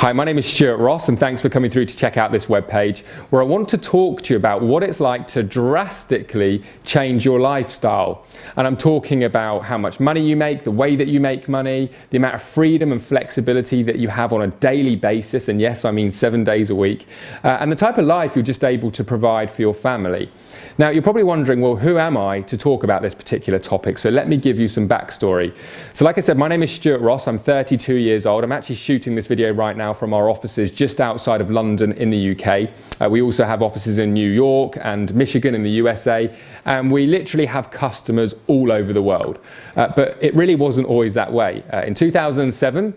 Hi, my name is Stuart Ross and thanks for coming through to check out this webpage where I want to talk to you about what it's like to drastically change your lifestyle. And I'm talking about how much money you make, the way that you make money, the amount of freedom and flexibility that you have on a daily basis, and yes, I mean 7 days a week, and the type of life you're just able to provide for your family. Now, you're probably wondering, well, who am I to talk about this particular topic? So let me give you some backstory. So like I said, my name is Stuart Ross. I'm 32 years old. I'm actually shooting this video right now from our offices just outside of London in the UK. We also have offices in New York and Michigan in the USA, and we literally have customers all over the world. But it really wasn't always that way. In 2007,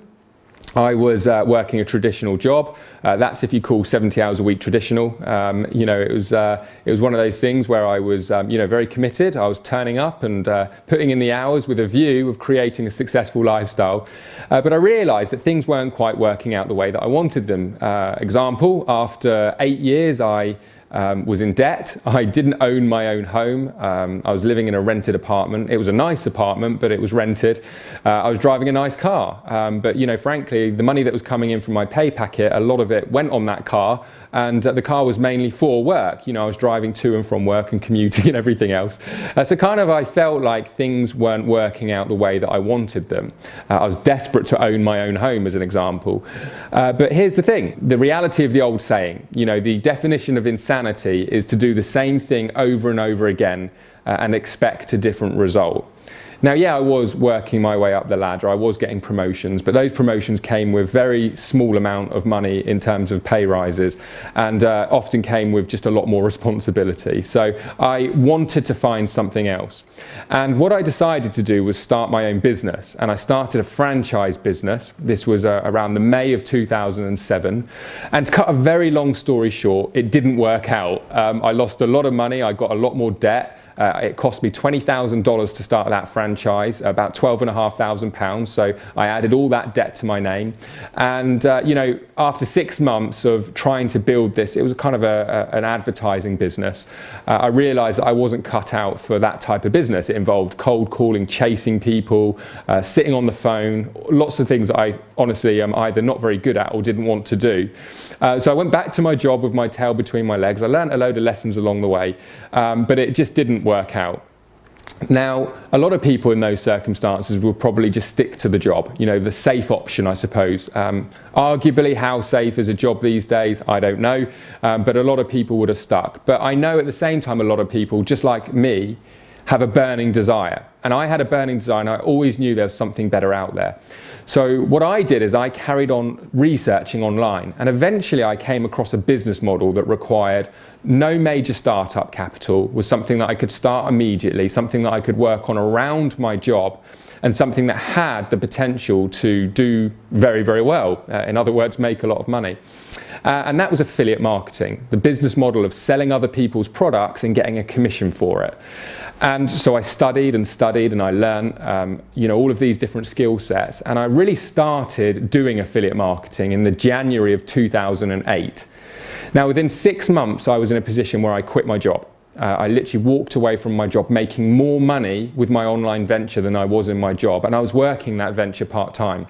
I was working a traditional job. That's if you call 70 hours a week traditional. You know, it was one of those things where I was, you know, very committed. I was turning up and putting in the hours with a view of creating a successful lifestyle. But I realized that things weren't quite working out the way that I wanted them. Example, after 8 years, I was in debt. I didn't own my own home. I was living in a rented apartment. It was a nice apartment, but it was rented. I was driving a nice car. But, you know, frankly, the money that was coming in from my pay packet, a lot of it went on that car. And the car was mainly for work. You know, I was driving to and from work and commuting and everything else. So kind of I felt like things weren't working out the way that I wanted them. I was desperate to own my own home, as an example. But here's the thing, the reality of the old saying, you know, the definition of insanity is to do the same thing over and over again and expect a different result. Now, yeah, I was working my way up the ladder, I was getting promotions, but those promotions came with very small amount of money in terms of pay rises, and often came with just a lot more responsibility. So I wanted to find something else. And what I decided to do was start my own business, and I started a franchise business. This was around the May of 2007. And to cut a very long story short, it didn't work out. I lost a lot of money, I got a lot more debt. It cost me $20,000 to start that franchise, about £12,500. So I added all that debt to my name. And, you know, after 6 months of trying to build this, it was kind of an advertising business. I realized that I wasn't cut out for that type of business. It involved cold calling, chasing people, sitting on the phone, lots of things that I honestly am either not very good at or didn't want to do. So I went back to my job with my tail between my legs. I learned a load of lessons along the way, but it just didn't work out. Now, a lot of people in those circumstances will probably just stick to the job, you know, the safe option, I suppose. Arguably, how safe is a job these days? I don't know, but a lot of people would have stuck. But I know at the same time, a lot of people, just like me, have a burning desire. And I had a burning desire, and I always knew there was something better out there. So what I did is I carried on researching online, and eventually I came across a business model that required no major startup capital, was something that I could start immediately, something that I could work on around my job, and something that had the potential to do very, very well. In other words, make a lot of money. And that was affiliate marketing, the business model of selling other people's products and getting a commission for it. And so I studied and studied, and I learned, you know, all of these different skill sets. And I really started doing affiliate marketing in the January of 2008. Now, within 6 months, I was in a position where I quit my job. I literally walked away from my job, making more money with my online venture than I was in my job. And I was working that venture part-time.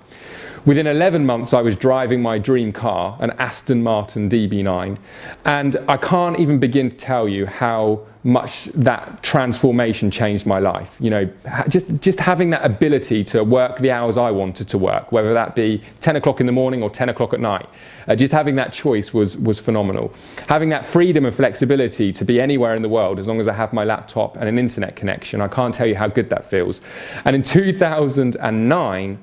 Within 11 months, I was driving my dream car, an Aston Martin DB9. And I can't even begin to tell you how much that transformation changed my life. You know, just having that ability to work the hours I wanted to work, whether that be 10 o'clock in the morning or 10 o'clock at night. Just having that choice was phenomenal. Having that freedom and flexibility to be anywhere in the world as long as I have my laptop and an internet connection, I can't tell you how good that feels. And in 2009,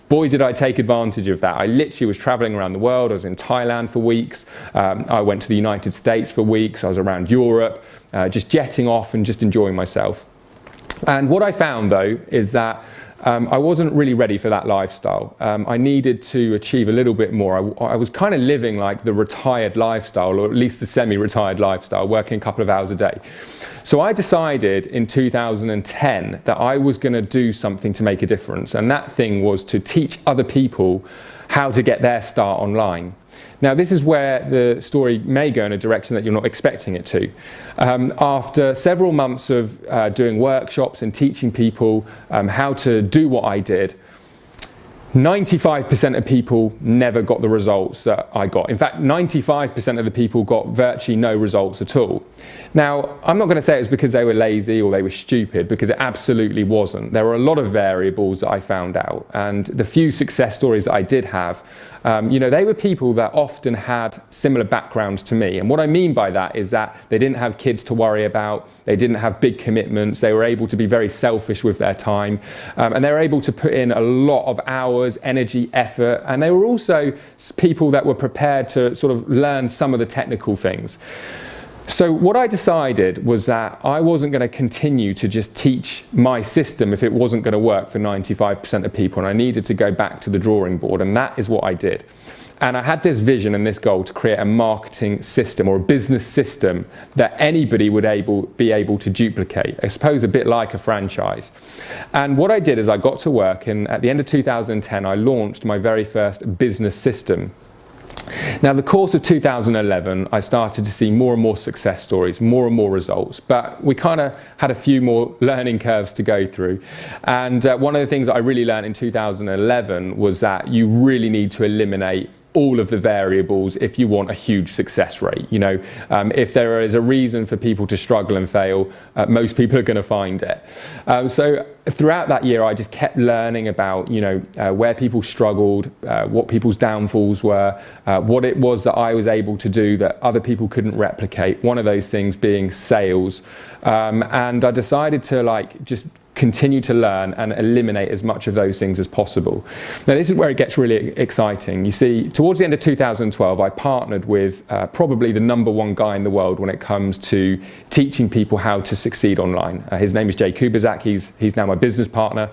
boy, did I take advantage of that. I literally was traveling around the world. I was in Thailand for weeks. I went to the United States for weeks. I was around Europe, just jetting off and just enjoying myself. And what I found, though, is that I wasn't really ready for that lifestyle. I needed to achieve a little bit more. I was kind of living like the retired lifestyle, or at least the semi-retired lifestyle, working a couple of hours a day. So I decided in 2010 that I was going to do something to make a difference, and that thing was to teach other people how to get their start online. Now, this is where the story may go in a direction that you're not expecting it to. After several months of doing workshops and teaching people how to do what I did, 95% of people never got the results that I got. In fact, 95% of the people got virtually no results at all. Now, I'm not going to say it was because they were lazy or they were stupid, because it absolutely wasn't. There were a lot of variables that I found out, and the few success stories that I did have, they were people that often had similar backgrounds to me. And what I mean by that is that they didn't have kids to worry about, they didn't have big commitments, they were able to be very selfish with their time, and they were able to put in a lot of hours, energy, effort, and they were also people that were prepared to sort of learn some of the technical things. So what I decided was that I wasn't going to continue to just teach my system if it wasn't going to work for 95% of people, and I needed to go back to the drawing board, and that is what I did. And I had this vision and this goal to create a marketing system or a business system that anybody would be able to duplicate, I suppose a bit like a franchise. And what I did is I got to work, and at the end of 2010 I launched my very first business system. Now, the course of 2011, I started to see more and more success stories, more and more results, but we kind of had a few more learning curves to go through. And one of the things that I really learned in 2011 was that you really need to eliminate all of the variables if you want a huge success rate. If there is a reason for people to struggle and fail, most people are going to find it. So throughout that year, I just kept learning about, where people struggled, what people's downfalls were, what it was that I was able to do that other people couldn't replicate. One of those things being sales. And I decided to just continue to learn and eliminate as much of those things as possible. Now, this is where it gets really exciting. You see, towards the end of 2012, I partnered with probably the #1 guy in the world when it comes to teaching people how to succeed online. His name is Jay Kubizak. He's now my business partner.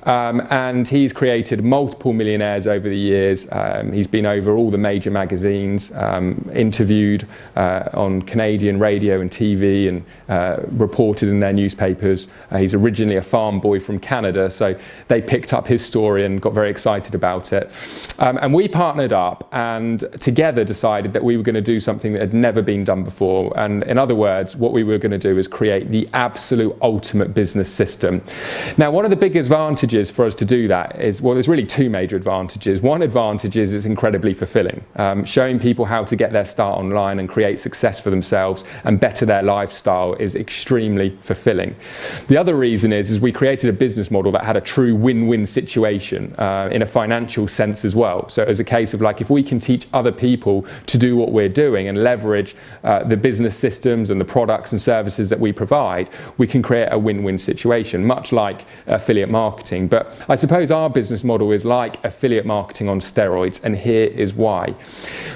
And he's created multiple millionaires over the years. He's been over all the major magazines, interviewed on Canadian radio and TV, and reported in their newspapers. He's originally a farm boy from Canada, so they picked up his story and got very excited about it. And we partnered up and together decided that we were going to do something that had never been done before. And in other words, what we were going to do is create the absolute ultimate business system. Now, one of the big advantages for us to do that is, well, there's really two major advantages. One advantage is it's incredibly fulfilling. Showing people how to get their start online and create success for themselves and better their lifestyle is extremely fulfilling. The other reason is we created a business model that had a true win-win situation in a financial sense as well. So it was a case of if we can teach other people to do what we're doing and leverage the business systems and the products and services that we provide, we can create a win-win situation, much like affiliate marketing. But I suppose our business model is like affiliate marketing on steroids, and here is why.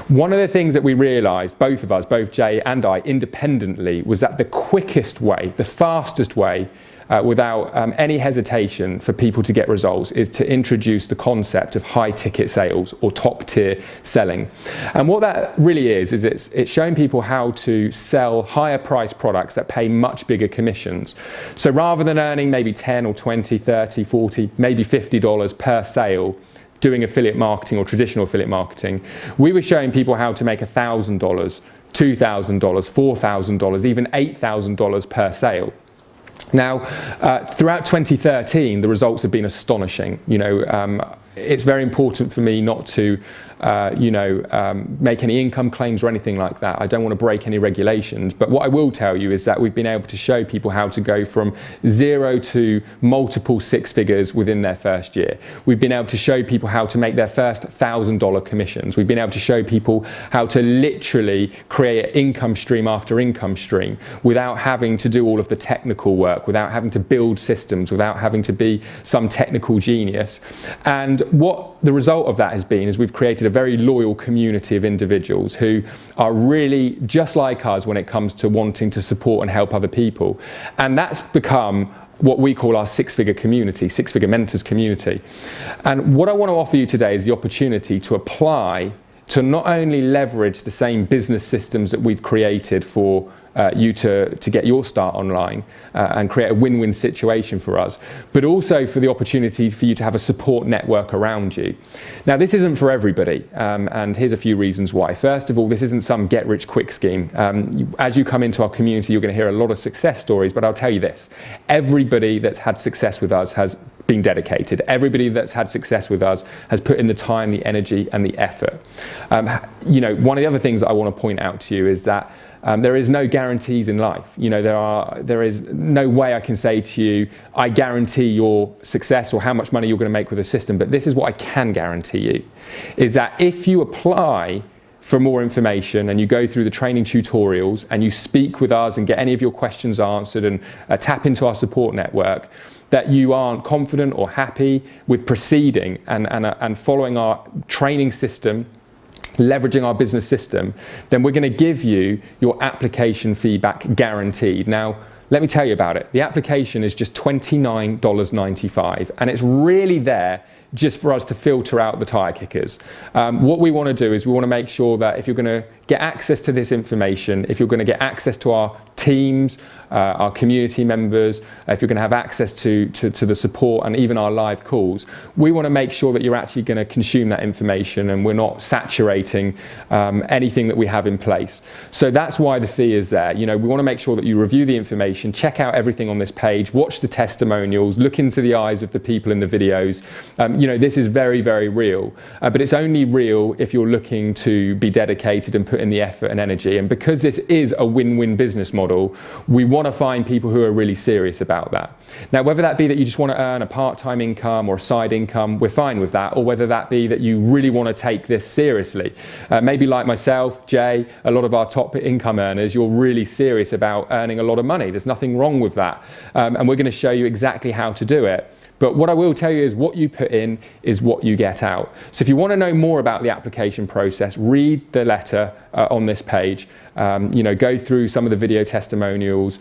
One of the things that we realized, both of us, both Jay and I, independently, was that the quickest way, the fastest way, without any hesitation for people to get results, is to introduce the concept of high ticket sales or top tier selling. And what that really is it's showing people how to sell higher priced products that pay much bigger commissions. So rather than earning maybe 10 or 20, 30, 40, maybe $50 per sale, doing affiliate marketing or traditional affiliate marketing, we were showing people how to make $1,000, $2,000, $4,000, even $8,000 per sale. Now, throughout 2013, the results have been astonishing. It's very important for me not to make any income claims or anything like that. I don't want to break any regulations, but what I will tell you is that we've been able to show people how to go from 0 to multiple six figures within their first year. We've been able to show people how to make their first $1,000 commissions. We've been able to show people how to literally create income stream after income stream without having to do all of the technical work, without having to build systems, without having to be some technical genius. And what the result of that has been is we've created a very loyal community of individuals who are really just like us when it comes to wanting to support and help other people. And that's become what we call our six-figure community, six-figure mentors community. And what I want to offer you today is the opportunity to apply to not only leverage the same business systems that we've created for you to get your start online and create a win-win situation for us, but also for the opportunity for you to have a support network around you. Now, this isn't for everybody, and here's a few reasons why. First of all, this isn't some get-rich-quick scheme. As you come into our community, you're going to hear a lot of success stories, but I'll tell you this: everybody that's had success with us has been dedicated. Everybody that's had success with us has put in the time, the energy, and the effort. You know, one of the other things that I want to point out to you is that there is no guarantees in life. You know, there is no way I can say to you, I guarantee your success or how much money you're going to make with a system. But this is what I can guarantee you, is that if you apply for more information and you go through the training tutorials and you speak with us and get any of your questions answered and tap into our support network, that you aren't confident or happy with proceeding and following our training system, leveraging our business system, then we're going to give you your application fee back guaranteed. Now, let me tell you about it. The application is just $29.95, and it's really there just for us to filter out the tire kickers. What we want to do is we want to make sure that if you're going to get access to this information, if you're going to get access to our teams, our community members, if you're going to have access to the support and even our live calls, we want to make sure that you're actually going to consume that information and we're not saturating anything that we have in place. So that's why the fee is there. You know, we want to make sure that you review the information, check out everything on this page, watch the testimonials, look into the eyes of the people in the videos. You know, this is very, very real, but it's only real if you're looking to be dedicated and put in the effort and energy. And because this is a win-win business model, we want to find people who are really serious about that. Now, whether that be that you just want to earn a part-time income or a side income, we're fine with that, or whether that be that you really want to take this seriously. Maybe like myself, Jay, a lot of our top income earners, you're really serious about earning a lot of money. There's nothing wrong with that. And we're going to show you exactly how to do it. But what I will tell you is what you put in is what you get out. So if you want to know more about the application process, read the letter on this page. You know, go through some of the video testimonials,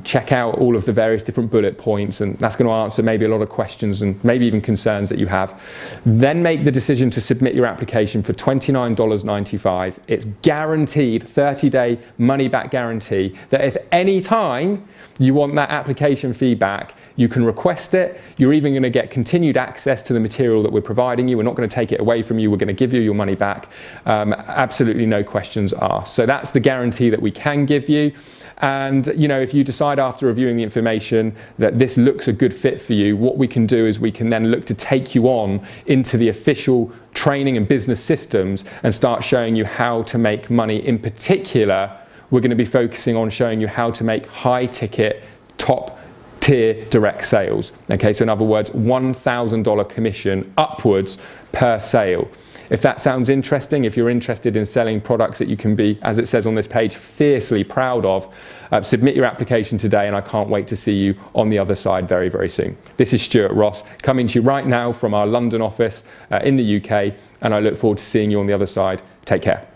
check out all of the various different bullet points, and that's going to answer maybe a lot of questions and maybe even concerns that you have. Then make the decision to submit your application for $29.95. It's guaranteed 30-day money-back guarantee that if any time you want that application fee back, you can request it. You're even going to get continued access to the material that we're providing you. We're not going to take it away from you. We're going to give you your money back. Absolutely no questions asked. So that's the guarantee that we can give you. And you know, if you decide after reviewing the information that this looks a good fit for you, what we can do is we can then look to take you on into the official training and business systems and start showing you how to make money. In particular, we're going to be focusing on showing you how to make high ticket, top tier direct sales. Okay, so in other words, $1,000 commission upwards per sale. If that sounds interesting, if you're interested in selling products that you can be, as it says on this page, fiercely proud of, submit your application today, and I can't wait to see you on the other side very, very soon. This is Stuart Ross coming to you right now from our London office in the UK, and I look forward to seeing you on the other side. Take care.